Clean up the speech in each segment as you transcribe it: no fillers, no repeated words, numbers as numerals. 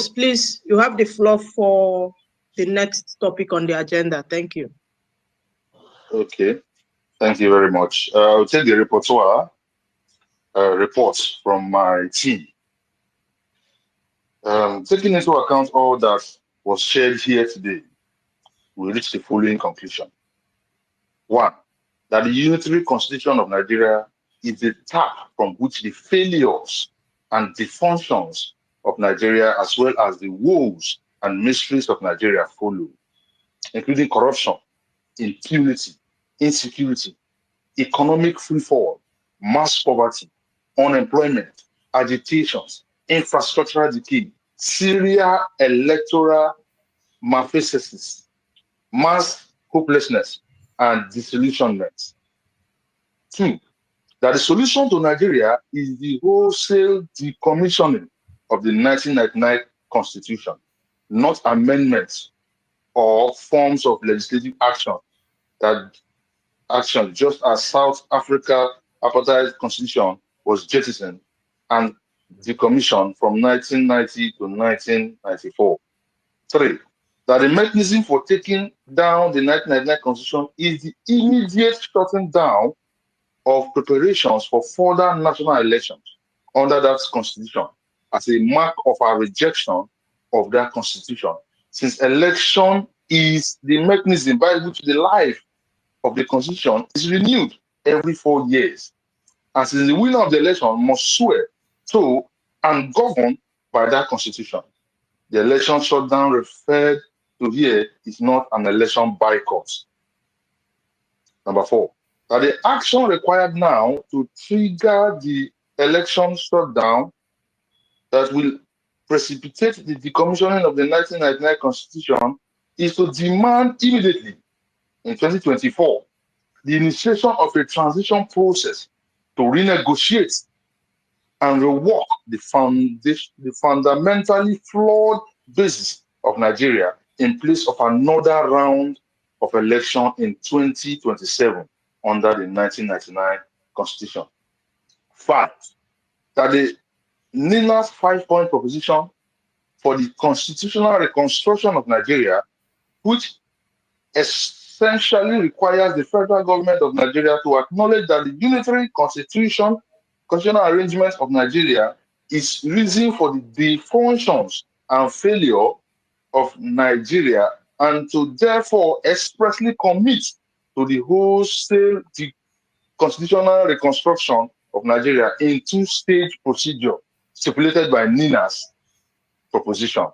host, please, you have the floor for the next topic on the agenda. Thank you. Okay, thank you very much. I'll take the reports from my team. Taking into account all that was shared here today, we reach the following conclusion. 1, that the unitary constitution of Nigeria is the tap from which the failures and dysfunctions of Nigeria, as well as the woes and mysteries of Nigeria, follow, including corruption, impunity, insecurity, economic freefall, mass poverty, unemployment, agitations, infrastructural decay, serial electoral malfeasance, mass hopelessness, and disillusionment. 2, that the solution to Nigeria is the wholesale decommissioning of the 1999 Constitution, not amendments or forms of legislative action just as South Africa apartheid constitution was jettisoned and decommissioned from 1990 to 1994. 3, that the mechanism for taking down the 1999 Constitution is the immediate shutting down of preparations for further national elections under that Constitution as a mark of our rejection of that Constitution, since election is the mechanism by which the life of the Constitution is renewed every 4 years. And since the winner of the election must swear to and govern by that Constitution, the election shutdown referred to here is not an election boycott. Number 4, that the action required now to trigger the election shutdown that will precipitate the decommissioning of the 1999 Constitution is to demand immediately in 2024 the initiation of a transition process to renegotiate and rework the fundamentally flawed basis of Nigeria in place of another round of election in 2027 under the 1999 Constitution. 5, that the NINA's 5-point proposition for the constitutional reconstruction of Nigeria, which essentially requires the federal government of Nigeria to acknowledge that the unitary constitutional arrangement of Nigeria is reason for the dysfunctions and failure of Nigeria, and to therefore expressly commit to the wholesale constitutional reconstruction of Nigeria in 2-stage procedure stipulated by NINA's proposition,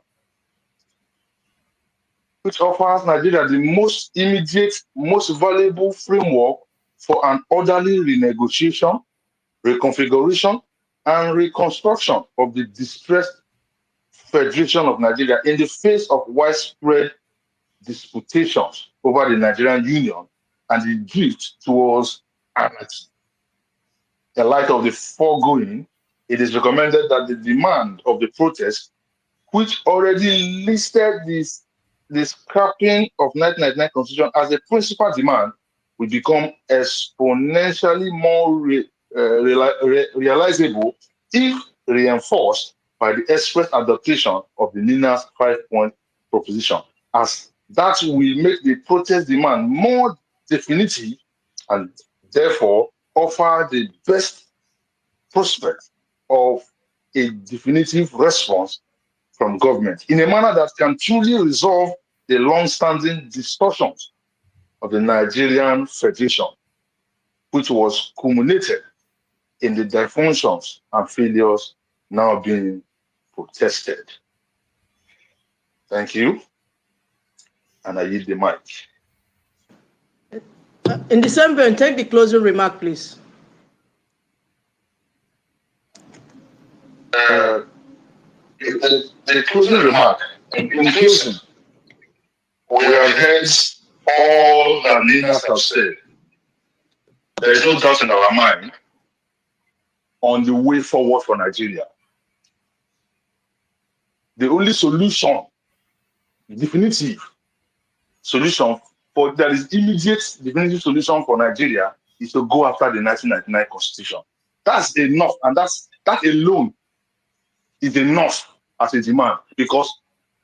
which offers Nigeria the most immediate, most valuable framework for an orderly renegotiation, reconfiguration, and reconstruction of the distressed Federation of Nigeria in the face of widespread disputations over the Nigerian Union and the drift towards anarchy. In light of the foregoing, it is recommended that the demand of the protest, which already listed the scrapping of 1999 Constitution as a principal demand, will become exponentially more realizable if reinforced by the express adaptation of the NINA's 5-point proposition, as that will make the protest demand more definitive and therefore offer the best prospect of a definitive response from government in a manner that can truly resolve the long-standing distortions of the Nigerian Federation, which was culminated in the dysfunctions and failures now being protested. Thank you. And I yield the mic. In December, take the closing remark, please. The closing remark, in closing, we have heard all that leaders have said. There is no doubt in our mind on the way forward for Nigeria. The only solution, definitive solution for that is immediate definitive solution for Nigeria is to go after the 1999 Constitution. That's enough, and that alone is enough as a demand, because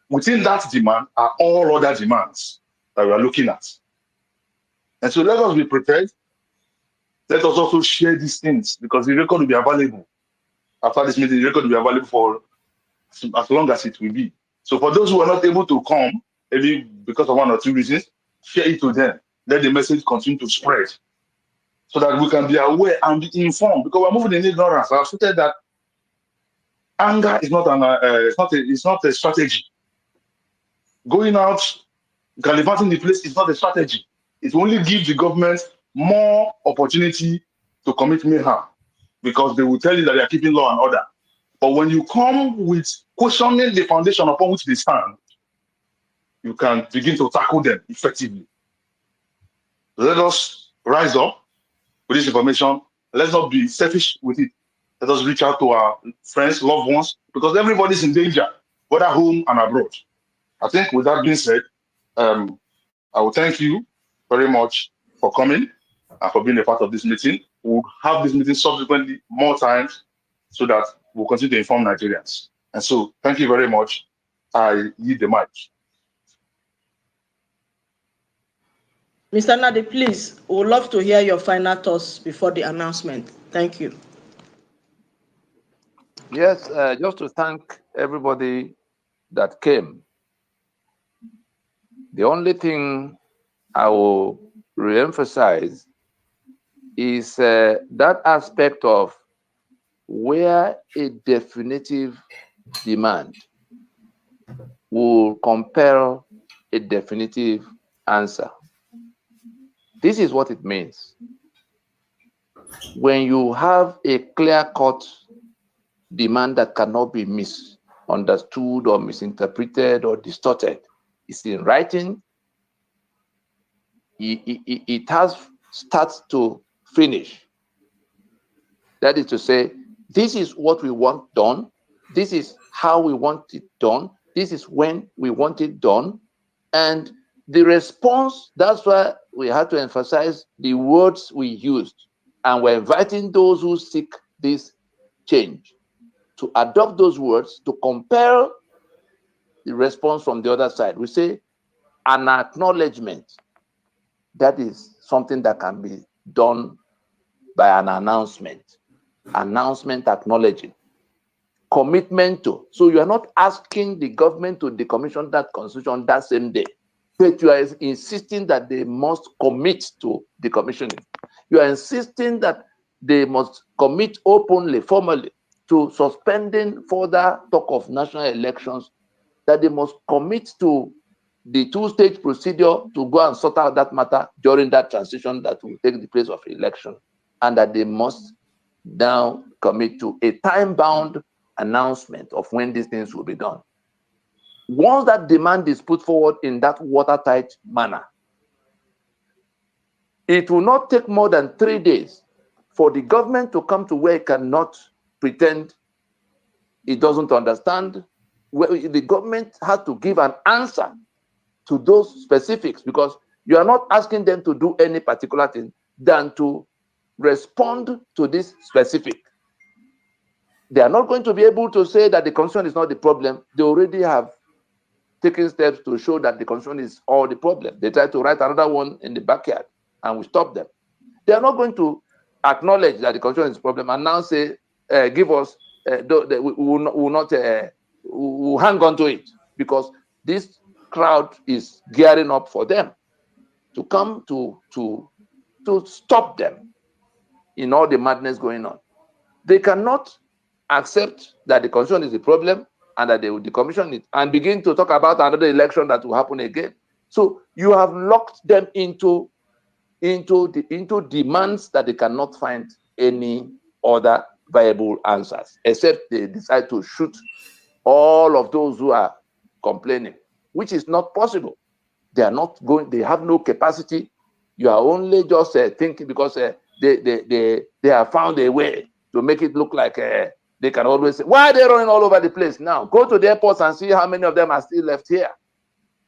within that demand are all other demands that we are looking at. And so let us be prepared. Let us also share these things, because the record will be available. After this meeting, the record will be available for as long as it will be. So for those who are not able to come, maybe because of one or two reasons, share it to them. Let the message continue to spread, so that we can be aware and be informed. Because we're moving in ignorance. I've stated that anger is not a strategy. Going out, gallivanting the place is not a strategy. It only gives the government more opportunity to commit mayhem, because they will tell you that they are keeping law and order. But when you come with questioning the foundation upon which they stand, you can begin to tackle them effectively. Let us rise up with this information. Let's not be selfish with it. Let us reach out to our friends, loved ones, because everybody's in danger, whether home and abroad. I think with that being said, I will thank you very much for coming and for being a part of this meeting. We'll have this meeting subsequently more times, so that we'll continue to inform Nigerians. And so, thank you very much. I yield the mic. Mr. Nadi, please, we would love to hear your final thoughts before the announcement. Thank you. Yes, just to thank everybody that came. The only thing I will reemphasize is that aspect of where a definitive demand will compel a definitive answer. This is what it means. When you have a clear-cut demand that cannot be misunderstood or misinterpreted or distorted, it's in writing, it has starts to finish. That is to say, this is what we want done, this is how we want it done, this is when we want it done, and the response, that's why we had to emphasize the words we used, and we're inviting those who seek this change to adopt those words to compel the response from the other side. We say an acknowledgement. That is something that can be done by an announcement. Announcement acknowledging. Commitment to. So you are not asking the government to decommission that constitution that same day, but you are insisting that they must commit to decommissioning. You are insisting that they must commit openly, formally, to suspending further talk of national elections, that they must commit to the two-stage procedure to go and sort out that matter during that transition that will take the place of election, and that they must now commit to a time-bound announcement of when these things will be done. Once that demand is put forward in that watertight manner, it will not take more than 3 days for the government to come to where it cannot pretend it doesn't understand. Where the government has to give an answer to those specifics, because you are not asking them to do any particular thing than to respond to this specific. They are not going to be able to say that the constitution is not the problem. They already have taken steps to show that the constitution is all the problem. They try to write another one in the backyard, and we stop them. They are not going to acknowledge that the constitution is a problem and now say, give us, we will hang on to it, because this crowd is gearing up for them to come to stop them in all the madness going on. They cannot accept that the constitution is the problem and that they will decommission it and begin to talk about another election that will happen again. So you have locked them into demands that they cannot find any other viable answers, except they decide to shoot all of those who are complaining, which is not possible. They are not going, they have no capacity. You are only just thinking because they have found a way to make it look like they can always say, why are they running all over the place now? Go to the airports and see how many of them are still left here.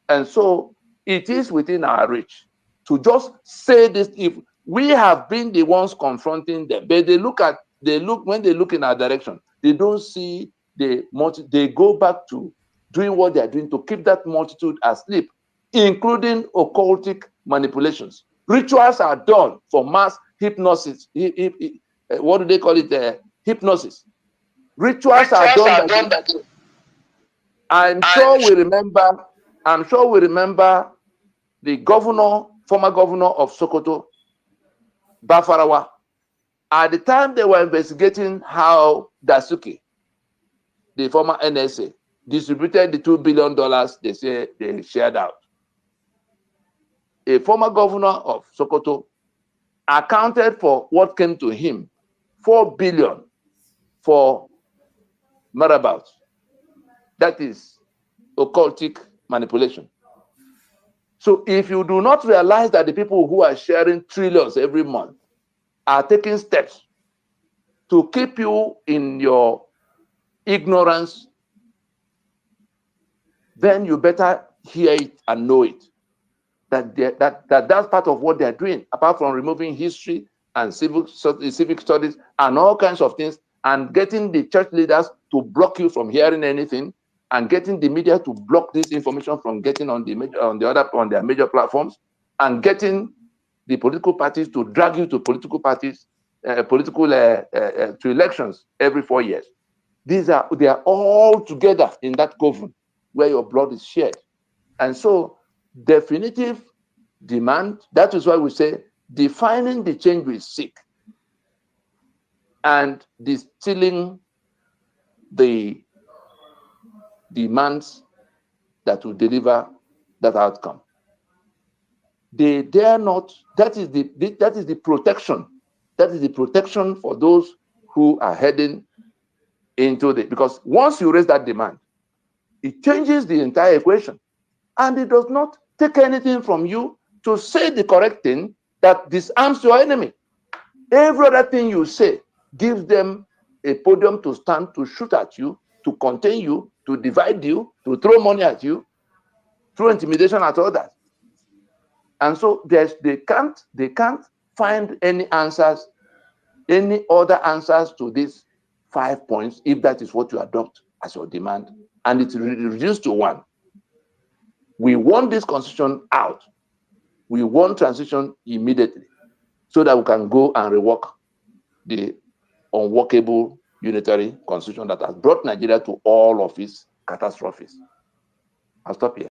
And so it is within our reach to just say this. If we have been the ones confronting them, but when they look in our direction, they don't see they go back to doing what they are doing to keep that multitude asleep, including occultic manipulations. Rituals are done for mass hypnosis. What do they call it? Hypnosis. Rituals are done by I'm sure we remember the former governor of Sokoto, Bafarawa. At the time they were investigating how Dasuki, the former NSA, distributed the $2 billion they say they shared out. A former governor of Sokoto accounted for what came to him, $4 billion for marabout. That is occultic manipulation. So if you do not realize that the people who are sharing trillions every month are taking steps to keep you in your ignorance, then you better hear it and know it. That's part of what they're doing, apart from removing history and civic studies and all kinds of things, and getting the church leaders to block you from hearing anything, and getting the media to block this information from getting on their major platforms, and getting the political parties to drag you to political parties, to elections every 4 years. They are all together in that coven where your blood is shed. And so definitive demand, that is why we say defining the change we seek and distilling the demands that will deliver that outcome. They dare not, that is the protection. That is the protection for those who are heading into because once you raise that demand, it changes the entire equation. And it does not take anything from you to say the correct thing that disarms your enemy. Every other thing you say gives them a podium to stand, to shoot at you, to contain you, to divide you, to throw money at you, throw intimidation at others. And so they can't find any answers, any other answers to these 5 points if that is what you adopt as your demand. And it's reduced to one. We want this constitution out. We want transition immediately so that we can go and rework the unworkable unitary constitution that has brought Nigeria to all of its catastrophes. I'll stop here.